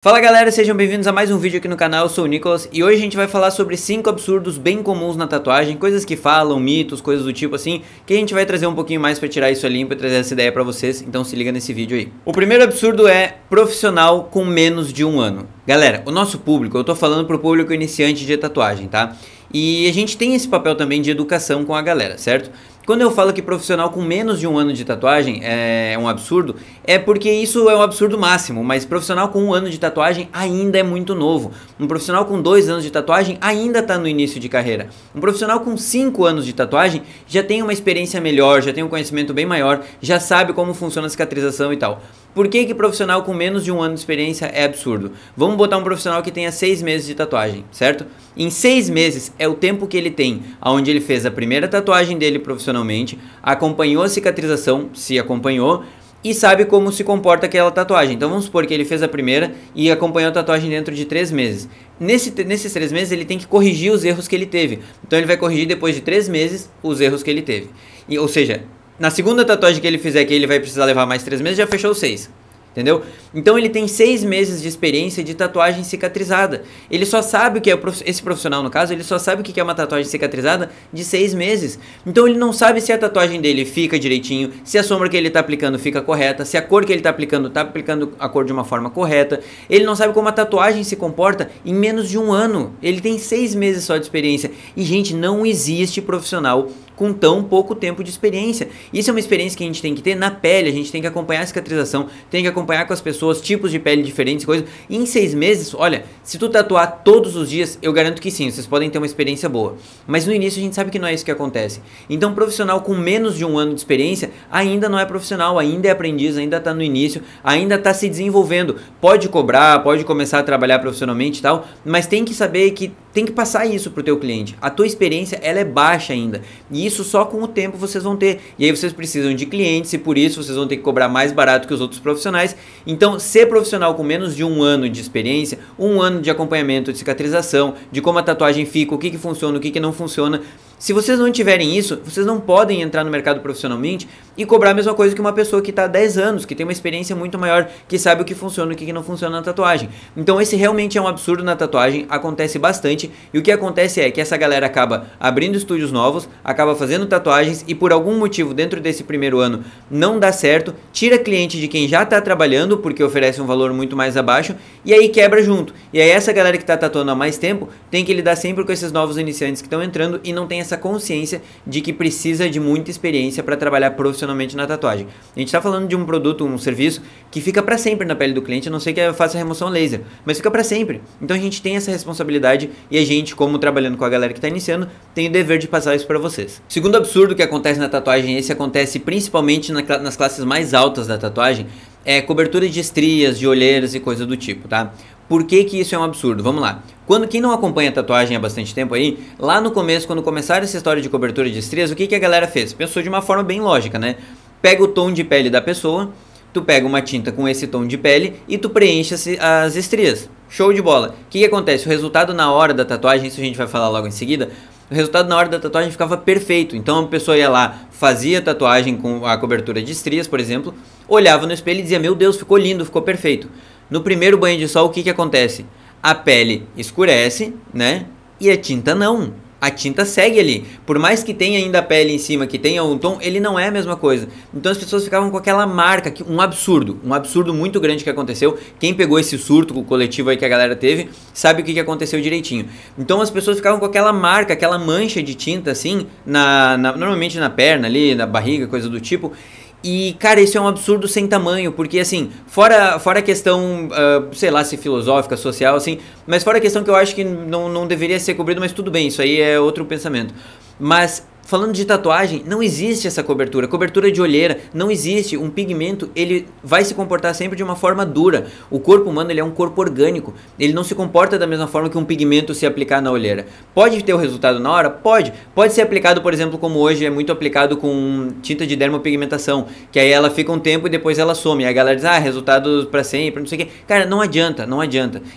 Fala galera, sejam bem-vindos a mais um vídeo aqui no canal, eu sou o Nicolas e hoje a gente vai falar sobre 5 absurdos bem comuns na tatuagem, coisas que falam, mitos, coisas do tipo assim, que a gente vai trazer um pouquinho mais pra tirar isso a limpo e trazer essa ideia pra vocês, então se liga nesse vídeo aí. O primeiro absurdo é profissional com menos de um ano. Galera, o nosso público, eu tô falando pro público iniciante de tatuagem, tá? E a gente tem esse papel também de educação com a galera, certo? Quando eu falo que profissional com menos de um ano de tatuagem é um absurdo, é porque isso é um absurdo máximo, mas profissional com um ano de tatuagem ainda é muito novo. Um profissional com 2 anos de tatuagem ainda está no início de carreira. Um profissional com 5 anos de tatuagem já tem uma experiência melhor, já tem um conhecimento bem maior, já sabe como funciona a cicatrização e tal. Por que profissional com menos de um ano de experiência é absurdo? Vamos botar um profissional que tenha 6 meses de tatuagem, certo? Em 6 meses é o tempo que ele tem, onde ele fez a primeira tatuagem dele profissionalmente, acompanhou a cicatrização, se acompanhou, e sabe como se comporta aquela tatuagem. Então vamos supor que ele fez a primeira e acompanhou a tatuagem dentro de 3 meses. Nesses 3 meses ele tem que corrigir os erros que ele teve. Então ele vai corrigir depois de 3 meses os erros que ele teve. Ou seja, na segunda tatuagem que ele fizer, que ele vai precisar levar mais 3 meses, já fechou 6. Entendeu? Então ele tem 6 meses de experiência de tatuagem cicatrizada. Ele só sabe o que é, esse profissional no caso, ele só sabe o que é uma tatuagem cicatrizada de 6 meses. Então ele não sabe se a tatuagem dele fica direitinho, se a sombra que ele está aplicando fica correta, se a cor que ele está aplicando a cor de uma forma correta. Ele não sabe como a tatuagem se comporta em menos de um ano. Ele tem 6 meses só de experiência. E gente, não existe profissional com tão pouco tempo de experiência. Isso é uma experiência que a gente tem que ter na pele, a gente tem que acompanhar a cicatrização, tem que acompanhar com as pessoas, tipos de pele diferentes, coisas. E em 6 meses, olha, se tu tatuar todos os dias, eu garanto que sim, vocês podem ter uma experiência boa. Mas no início a gente sabe que não é isso que acontece. Então profissional com menos de um ano de experiência ainda não é profissional, ainda é aprendiz, ainda está no início, ainda está se desenvolvendo. Pode cobrar, pode começar a trabalhar profissionalmente e tal, mas tem que saber que tem que passar isso pro teu cliente. A tua experiência, ela é baixa ainda. E isso só com o tempo vocês vão ter. E aí vocês precisam de clientes e por isso vocês vão ter que cobrar mais barato que os outros profissionais. Então, ser profissional com menos de um ano de experiência, um ano de acompanhamento de cicatrização, de como a tatuagem fica, o que funciona, o que não funciona. Se vocês não tiverem isso, vocês não podem entrar no mercado profissionalmente e cobrar a mesma coisa que uma pessoa que está há 10 anos, que tem uma experiência muito maior, que sabe o que funciona e o que não funciona na tatuagem. Então esse realmente é um absurdo na tatuagem, acontece bastante, e o que acontece é que essa galera acaba abrindo estúdios novos, acaba fazendo tatuagens e por algum motivo dentro desse primeiro ano não dá certo, tira cliente de quem já está trabalhando porque oferece um valor muito mais abaixo e aí quebra junto. E aí essa galera que está tatuando há mais tempo tem que lidar sempre com esses novos iniciantes que estão entrando e não tem essa consciência de que precisa de muita experiência para trabalhar profissionalmente na tatuagem. A gente está falando de um produto, um serviço que fica para sempre na pele do cliente, a não ser que eu faça remoção laser, mas fica para sempre. Então a gente tem essa responsabilidade e a gente, como trabalhando com a galera que está iniciando, tem o dever de passar isso para vocês. O segundo absurdo que acontece na tatuagem, esse acontece principalmente nas classes mais altas da tatuagem, é cobertura de estrias, de olheiras e coisa do tipo, tá? Por que isso é um absurdo? Vamos lá. Quem não acompanha a tatuagem há bastante tempo aí, lá no começo, quando começaram essa história de cobertura de estrias, o que a galera fez? Pensou de uma forma bem lógica, né? Pega o tom de pele da pessoa, tu pega uma tinta com esse tom de pele e tu preenche as estrias. Show de bola. O que acontece? O resultado na hora da tatuagem, isso a gente vai falar logo em seguida, o resultado na hora da tatuagem ficava perfeito. Então a pessoa ia lá, fazia a tatuagem com a cobertura de estrias, por exemplo, olhava no espelho e dizia, meu Deus, ficou lindo, ficou perfeito. No primeiro banho de sol, o que acontece? A pele escurece, né? E a tinta não. A tinta segue ali. Por mais que tenha ainda a pele em cima, que tenha um tom, ele não é a mesma coisa. Então as pessoas ficavam com aquela marca, um absurdo muito grande que aconteceu. Quem pegou esse surto coletivo aí que a galera teve, sabe o que aconteceu direitinho. Então as pessoas ficavam com aquela marca, aquela mancha de tinta assim, normalmente na perna ali, na barriga, coisa do tipo. E, cara, isso é um absurdo sem tamanho, porque, assim, fora a questão, sei lá, se filosófica, social, assim, mas fora a questão que eu acho que não deveria ser cobrido, mas tudo bem, isso aí é outro pensamento. Mas, falando de tatuagem, não existe essa cobertura de olheira, não existe. Um pigmento, ele vai se comportar sempre de uma forma dura. O corpo humano, ele é um corpo orgânico, ele não se comporta da mesma forma que um pigmento se aplicar na olheira. Pode ter o resultado na hora? Pode ser aplicado, por exemplo, como hoje é muito aplicado com tinta de dermopigmentação, que aí ela fica um tempo e depois ela some. Aí a galera diz, resultado pra sempre, não sei o que. Cara, não adianta.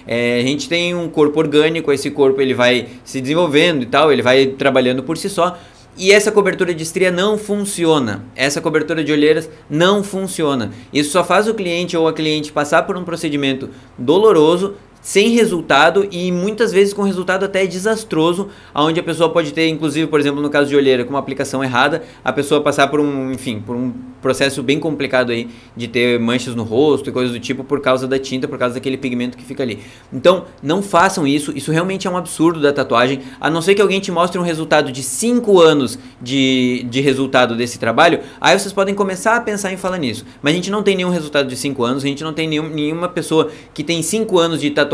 A gente tem um corpo orgânico, esse corpo ele vai se desenvolvendo e tal, ele vai trabalhando por si só. E essa cobertura de estria não funciona, essa cobertura de olheiras não funciona. Isso só faz o cliente ou a cliente passar por um procedimento doloroso, sem resultado e muitas vezes com resultado até desastroso, onde a pessoa pode ter, inclusive, por exemplo, no caso de olheira, com uma aplicação errada, a pessoa passar por um processo bem complicado aí de ter manchas no rosto e coisas do tipo por causa da tinta, por causa daquele pigmento que fica ali. Então, não façam isso, isso realmente é um absurdo da tatuagem, a não ser que alguém te mostre um resultado de 5 anos de resultado desse trabalho, aí vocês podem começar a pensar em falar nisso. Mas a gente não tem nenhum resultado de 5 anos, a gente não tem nenhuma pessoa que tem 5 anos de tatuagem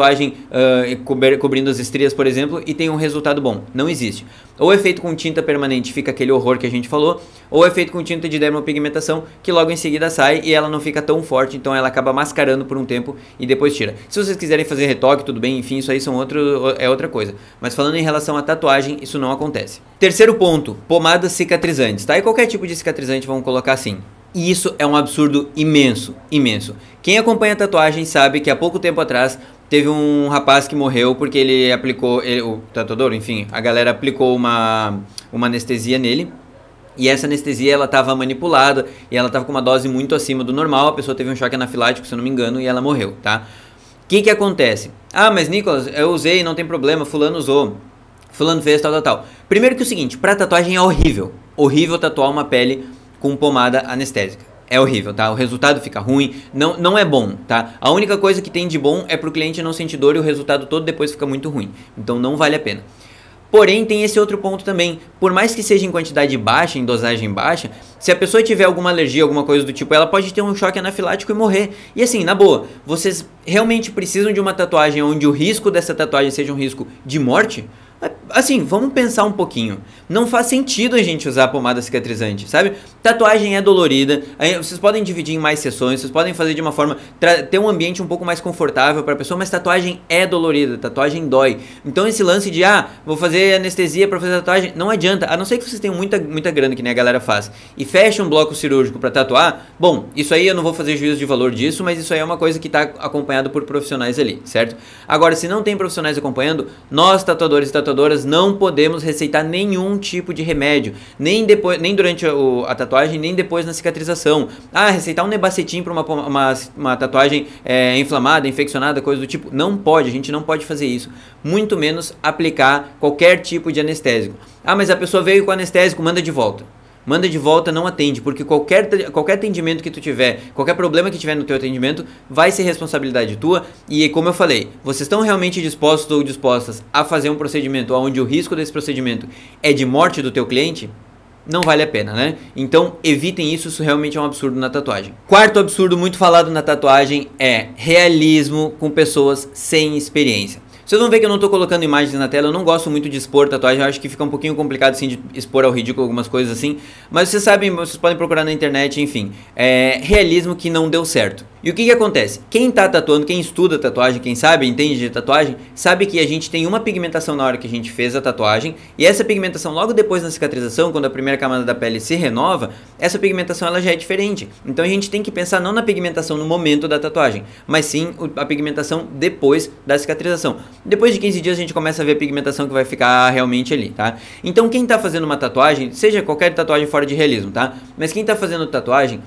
cobrindo as estrias, por exemplo, e tem um resultado bom. Não existe. Ou é feito com tinta permanente, fica aquele horror que a gente falou, ou é feito com tinta de dermopigmentação, que logo em seguida sai e ela não fica tão forte, então ela acaba mascarando por um tempo e depois tira. Se vocês quiserem fazer retoque, tudo bem, enfim, isso aí é outra coisa. Mas falando em relação à tatuagem, isso não acontece. Terceiro ponto, pomadas cicatrizantes, tá? E qualquer tipo de cicatrizante, vamos colocar assim. E isso é um absurdo imenso, imenso. Quem acompanha a tatuagem sabe que há pouco tempo atrás teve um rapaz que morreu porque ele aplicou, o tatuador, enfim, a galera aplicou uma anestesia nele. E essa anestesia, ela estava manipulada e ela estava com uma dose muito acima do normal. A pessoa teve um choque anafilático, se eu não me engano, e ela morreu, tá? O que acontece? Ah, mas Nicolas, eu usei, não tem problema, fulano usou, fulano fez, tal. Primeiro que é o seguinte, pra tatuagem é horrível. Horrível tatuar uma pele com pomada anestésica. É horrível, tá? O resultado fica ruim, não é bom, tá? A única coisa que tem de bom é pro cliente não sentir dor e o resultado todo depois fica muito ruim. Então não vale a pena. Porém, tem esse outro ponto também. Por mais que seja em quantidade baixa, em dosagem baixa, se a pessoa tiver alguma alergia, alguma coisa do tipo, ela pode ter um choque anafilático e morrer. E assim, na boa, vocês realmente precisam de uma tatuagem onde o risco dessa tatuagem seja um risco de morte? Assim, vamos pensar um pouquinho. Não faz sentido a gente usar pomada cicatrizante, sabe? Tatuagem é dolorida, vocês podem dividir em mais sessões, vocês podem fazer de uma forma, ter um ambiente um pouco mais confortável para a pessoa, mas tatuagem é dolorida, tatuagem dói. Então esse lance de, vou fazer anestesia para fazer tatuagem, não adianta, a não ser que vocês tenham muita grana, que nem a galera faz, e fecha um bloco cirúrgico para tatuar, bom, isso aí eu não vou fazer juízo de valor disso, mas isso aí é uma coisa que está acompanhado por profissionais ali, certo? Agora, se não tem profissionais acompanhando, nós tatuadores e tatuadoras não podemos receitar nenhum tipo de remédio, nem durante a tatuagem, nem depois na cicatrização. Receitar um nebacetim para uma tatuagem inflamada, infeccionada, coisa do tipo, não pode, a gente não pode fazer isso, muito menos aplicar qualquer tipo de anestésico. Mas a pessoa veio com anestésico, manda de volta. Manda de volta, não atende, porque qualquer atendimento que tu tiver, qualquer problema que tiver no teu atendimento, vai ser responsabilidade tua. E como eu falei, vocês estão realmente dispostos ou dispostas a fazer um procedimento onde o risco desse procedimento é de morte do teu cliente? Não vale a pena, né? Então evitem isso, isso realmente é um absurdo na tatuagem. Quarto absurdo muito falado na tatuagem é realismo com pessoas sem experiência. Vocês vão ver que eu não estou colocando imagens na tela, eu não gosto muito de expor tatuagem, eu acho que fica um pouquinho complicado assim de expor ao ridículo algumas coisas assim, mas vocês sabem, vocês podem procurar na internet, enfim, realismo que não deu certo. E o que acontece? Quem está tatuando, quem estuda tatuagem, quem sabe, entende de tatuagem, sabe que a gente tem uma pigmentação na hora que a gente fez a tatuagem, e essa pigmentação logo depois na cicatrização, quando a primeira camada da pele se renova, essa pigmentação ela já é diferente. Então a gente tem que pensar não na pigmentação no momento da tatuagem, mas sim a pigmentação depois da cicatrização. Depois de 15 dias a gente começa a ver a pigmentação que vai ficar realmente ali, tá? Então quem está fazendo uma tatuagem, seja qualquer tatuagem fora de realismo, tá? Mas quem está fazendo tatuagem,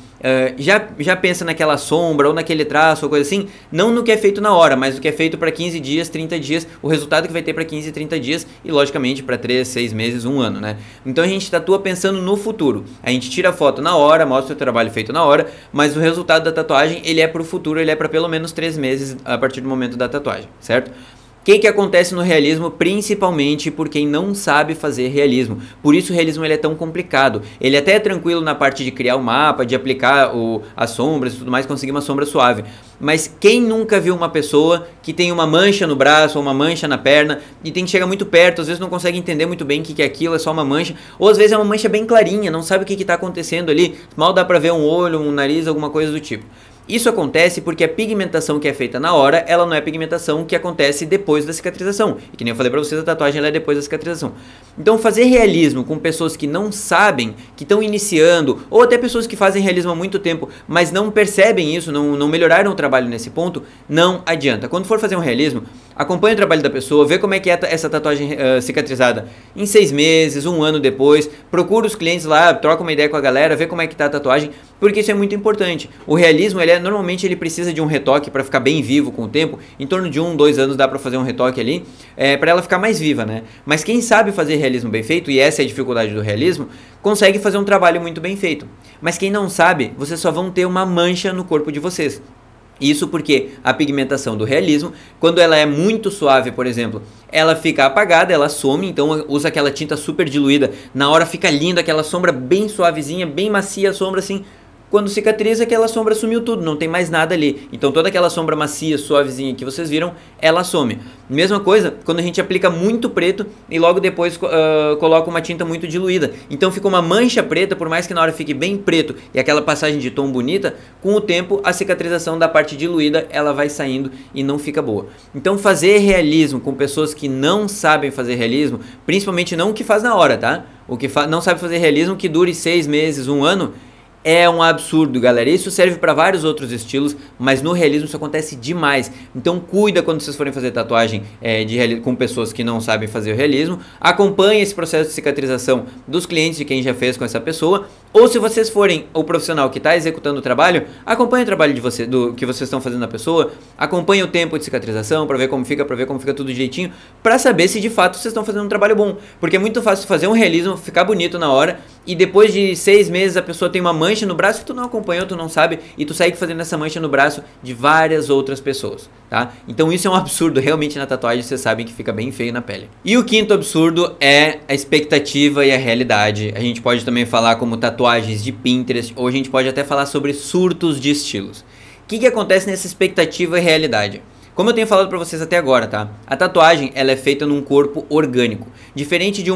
já pensa naquela sombra ou naquele traço ou coisa assim, não no que é feito na hora, mas no que é feito para 15 dias, 30 dias, o resultado que vai ter para 15, 30 dias e logicamente para 3, 6 meses, 1 ano, né? Então a gente tatua pensando no futuro. A gente tira a foto na hora, mostra o trabalho feito na hora, mas o resultado da tatuagem, ele é para o futuro, ele é para pelo menos 3 meses a partir do momento da tatuagem, certo? O que acontece no realismo, principalmente por quem não sabe fazer realismo. Por isso o realismo ele é tão complicado. Ele até é tranquilo na parte de criar o mapa, de aplicar as sombras e tudo mais, conseguir uma sombra suave. Mas quem nunca viu uma pessoa que tem uma mancha no braço ou uma mancha na perna e tem que chegar muito perto, às vezes não consegue entender muito bem o que é aquilo, é só uma mancha, ou às vezes é uma mancha bem clarinha, não sabe o que está acontecendo ali, mal dá pra ver um olho, um nariz, alguma coisa do tipo. Isso acontece porque a pigmentação que é feita na hora, ela não é pigmentação que acontece depois da cicatrização. E que nem eu falei pra vocês, a tatuagem ela é depois da cicatrização. Então fazer realismo com pessoas que não sabem, que estão iniciando, ou até pessoas que fazem realismo há muito tempo, mas não percebem isso, não melhoraram o trabalho nesse ponto, não adianta. Quando for fazer um realismo, acompanhe o trabalho da pessoa, vê como é que é essa tatuagem cicatrizada em 6 meses, 1 ano depois, procura os clientes lá, troca uma ideia com a galera, vê como é que tá a tatuagem, porque isso é muito importante. O realismo, normalmente ele precisa de um retoque para ficar bem vivo com o tempo, em torno de 1, 2 anos dá para fazer um retoque ali, para ela ficar mais viva, né? Mas quem sabe fazer realismo bem feito, e essa é a dificuldade do realismo, consegue fazer um trabalho muito bem feito. Mas quem não sabe, vocês só vão ter uma mancha no corpo de vocês. Isso porque a pigmentação do realismo, quando ela é muito suave, por exemplo, ela fica apagada, ela some, então usa aquela tinta super diluída, na hora fica linda, aquela sombra bem suavezinha, bem macia a sombra assim. Quando cicatriza, aquela sombra sumiu tudo, não tem mais nada ali. Então toda aquela sombra macia, suavezinha que vocês viram, ela some. Mesma coisa quando a gente aplica muito preto e logo depois coloca uma tinta muito diluída. Então fica uma mancha preta, por mais que na hora fique bem preto e aquela passagem de tom bonita, com o tempo a cicatrização da parte diluída ela vai saindo e não fica boa. Então fazer realismo com pessoas que não sabem fazer realismo, principalmente não o que faz na hora, tá? O que não sabe fazer realismo que dure 6 meses, 1 ano, é um absurdo, galera. Isso serve para vários outros estilos, mas no realismo isso acontece demais. Então cuida quando vocês forem fazer tatuagem com pessoas que não sabem fazer o realismo. Acompanhe esse processo de cicatrização dos clientes, de quem já fez com essa pessoa. Ou se vocês forem o profissional que está executando o trabalho, acompanhe o trabalho do que vocês estão fazendo na pessoa. Acompanhe o tempo de cicatrização para ver como fica, tudo direitinho, para saber se de fato vocês estão fazendo um trabalho bom. Porque é muito fácil fazer um realismo, ficar bonito na hora e depois de 6 meses a pessoa tem uma mancha no braço que tu não acompanhou, tu não sabe, e tu segue fazendo essa mancha no braço de várias outras pessoas, tá? Então isso é um absurdo, realmente na tatuagem vocês sabem que fica bem feio na pele. E o quinto absurdo é a expectativa e a realidade. A gente pode também falar como tatuagens de Pinterest, ou a gente pode até falar sobre surtos de estilos. O que acontece nessa expectativa e realidade? Como eu tenho falado pra vocês até agora, tá? A tatuagem, ela é feita num corpo orgânico. Diferente de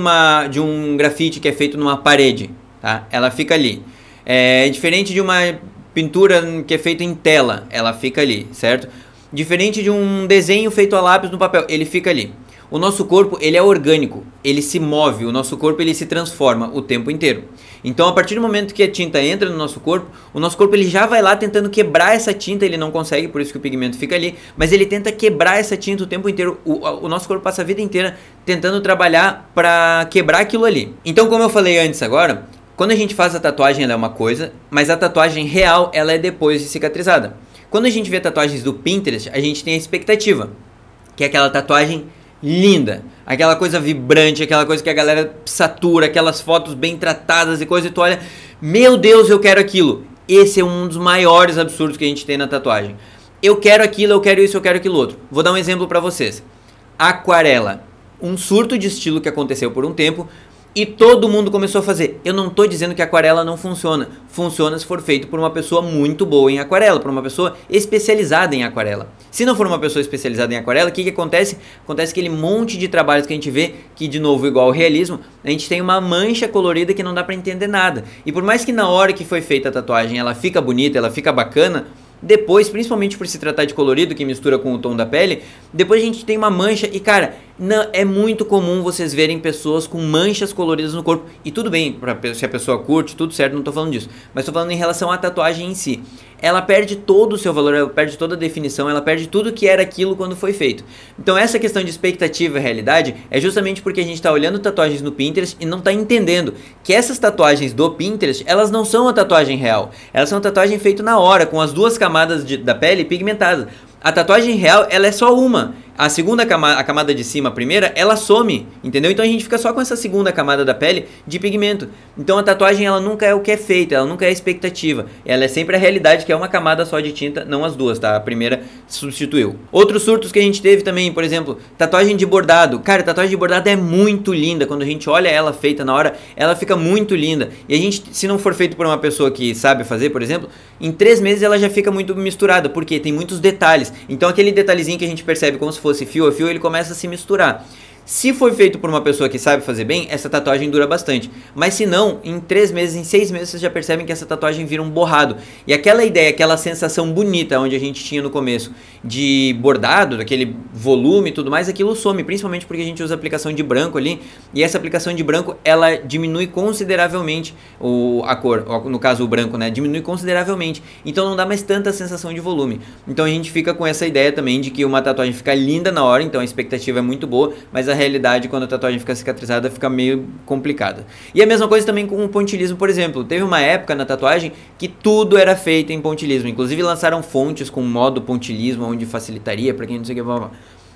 um grafite que é feito numa parede, tá? Ela fica ali. É diferente de uma pintura que é feita em tela, ela fica ali, certo? Diferente de um desenho feito a lápis no papel, ele fica ali. O nosso corpo, ele é orgânico, ele se move, o nosso corpo ele se transforma o tempo inteiro. Então a partir do momento que a tinta entra no nosso corpo, o nosso corpo ele já vai lá tentando quebrar essa tinta, ele não consegue, por isso que o pigmento fica ali, mas ele tenta quebrar essa tinta o tempo inteiro, o nosso corpo passa a vida inteira tentando trabalhar para quebrar aquilo ali. Então como eu falei antes agora, quando a gente faz a tatuagem ela é uma coisa, mas a tatuagem real ela é depois de cicatrizada. Quando a gente vê tatuagens do Pinterest, a gente tem a expectativa, que é aquela tatuagem linda, aquela coisa vibrante, aquela coisa que a galera satura, aquelas fotos bem tratadas e coisa, e tu olha, meu Deus, eu quero aquilo. Esse é um dos maiores absurdos que a gente tem na tatuagem. Eu quero aquilo, eu quero isso, eu quero aquilo outro. Vou dar um exemplo pra vocês. Aquarela, um surto de estilo que aconteceu por um tempo, e todo mundo começou a fazer. Eu não estou dizendo que a aquarela não funciona. Funciona se for feito por uma pessoa muito boa em aquarela, por uma pessoa especializada em aquarela. Se não for uma pessoa especializada em aquarela, o que acontece? Acontece aquele monte de trabalhos que a gente vê, que de novo, igual ao realismo, a gente tem uma mancha colorida que não dá para entender nada. E por mais que na hora que foi feita a tatuagem ela fica bonita, ela fica bacana, depois, principalmente por se tratar de colorido que mistura com o tom da pele, depois a gente tem uma mancha e cara, não, é muito comum vocês verem pessoas com manchas coloridas no corpo. E tudo bem, se a pessoa curte, tudo certo, não tô falando disso. Mas tô falando em relação à tatuagem em si. Ela perde todo o seu valor, ela perde toda a definição, ela perde tudo que era aquilo quando foi feito. Então essa questão de expectativa e realidade é justamente porque a gente tá olhando tatuagens no Pinterest e não tá entendendo que essas tatuagens do Pinterest, elas não são a tatuagem real. Elas são a tatuagem feita na hora, com as duas camadas da pele pigmentadas. A tatuagem real, ela é só uma. A segunda camada, a camada de cima, a primeira, ela some, entendeu? Então a gente fica só com essa segunda camada da pele de pigmento. Então a tatuagem, ela nunca é o que é feito, ela nunca é a expectativa. Ela é sempre a realidade, que é uma camada só de tinta, não as duas, tá? A primeira substituiu. Outros surtos que a gente teve também, por exemplo, tatuagem de bordado. Cara, tatuagem de bordado é muito linda. Quando a gente olha ela feita na hora, ela fica muito linda. E a gente, se não for feito por uma pessoa que sabe fazer, por exemplo, em 3 meses ela já fica muito misturada, porque tem muitos detalhes. Então aquele detalhezinho que a gente percebe como se fosse fio a fio, ele começa a se misturar. Se foi feito por uma pessoa que sabe fazer bem, essa tatuagem dura bastante. Mas se não, em 3 meses, em 6 meses, vocês já percebem que essa tatuagem vira um borrado. E aquela ideia, aquela sensação bonita onde a gente tinha no começo de bordado, daquele volume e tudo mais, aquilo some, principalmente porque a gente usa aplicação de branco ali. E essa aplicação de branco, ela diminui consideravelmente a cor, no caso o branco, né? Diminui consideravelmente. Então não dá mais tanta sensação de volume. Então a gente fica com essa ideia também de que uma tatuagem fica linda na hora, então a expectativa é muito boa, mas a realidade, quando a tatuagem fica cicatrizada, fica meio complicada. E a mesma coisa também com o pontilhismo, por exemplo. Teve uma época na tatuagem que tudo era feito em pontilhismo. Inclusive lançaram fontes com modo pontilhismo, onde facilitaria para quem não sei o que. Blá, blá.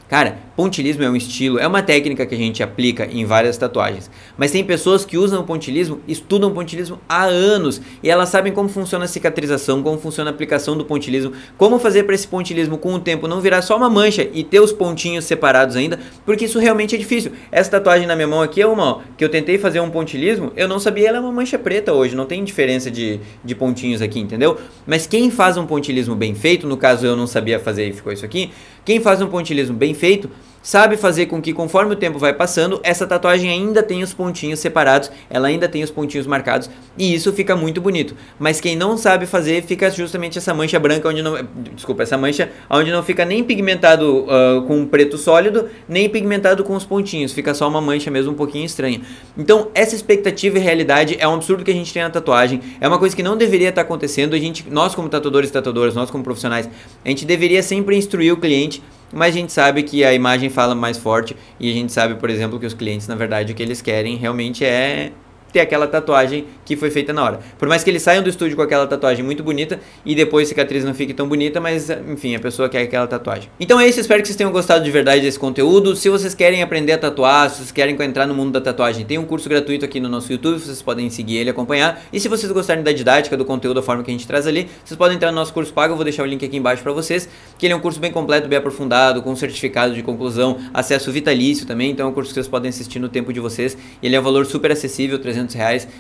Cara, pontilhismo é um estilo, é uma técnica que a gente aplica em várias tatuagens. Mas tem pessoas que usam o pontilhismo, estudam pontilhismo há anos. E elas sabem como funciona a cicatrização, como funciona a aplicação do pontilhismo, como fazer para esse pontilhismo com o tempo não virar só uma mancha e ter os pontinhos separados ainda, porque isso realmente é difícil. Essa tatuagem na minha mão aqui é uma, ó, que eu tentei fazer um pontilhismo, eu não sabia, ela é uma mancha preta hoje, não tem diferença de pontinhos aqui, entendeu? Mas quem faz um pontilhismo bem feito, no caso eu não sabia fazer e ficou isso aqui, quem faz um pontilhismo bem feito, sabe fazer com que conforme o tempo vai passando, essa tatuagem ainda tem os pontinhos separados, ela ainda tem os pontinhos marcados, e isso fica muito bonito. Mas quem não sabe fazer, fica justamente essa mancha branca, onde não, desculpa, essa mancha onde não fica nem pigmentado com um preto sólido, nem pigmentado com os pontinhos, fica só uma mancha mesmo um pouquinho estranha. Então essa expectativa e realidade é um absurdo que a gente tem na tatuagem, é uma coisa que não deveria estar acontecendo. Nós como tatuadores e tatuadoras, nós como profissionais, a gente deveria sempre instruir o cliente, mas a gente sabe que a imagem fala mais forte e a gente sabe, por exemplo, que os clientes, na verdade, o que eles querem realmente é ter aquela tatuagem que foi feita na hora. Por mais que eles saiam do estúdio com aquela tatuagem muito bonita e depois a cicatriz não fique tão bonita, mas enfim, a pessoa quer aquela tatuagem. Então é isso, espero que vocês tenham gostado de verdade desse conteúdo. Se vocês querem aprender a tatuar, se vocês querem entrar no mundo da tatuagem, tem um curso gratuito aqui no nosso YouTube, vocês podem seguir ele e acompanhar. E se vocês gostarem da didática, do conteúdo, da forma que a gente traz ali, vocês podem entrar no nosso curso pago, eu vou deixar o link aqui embaixo pra vocês, que ele é um curso bem completo, bem aprofundado, com certificado de conclusão, acesso vitalício também, então é um curso que vocês podem assistir no tempo de vocês. Ele é um valor super acessível, R$300,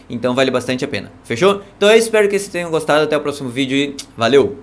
então vale bastante a pena. Fechou? Então é isso, espero que vocês tenham gostado. Até o próximo vídeo e valeu!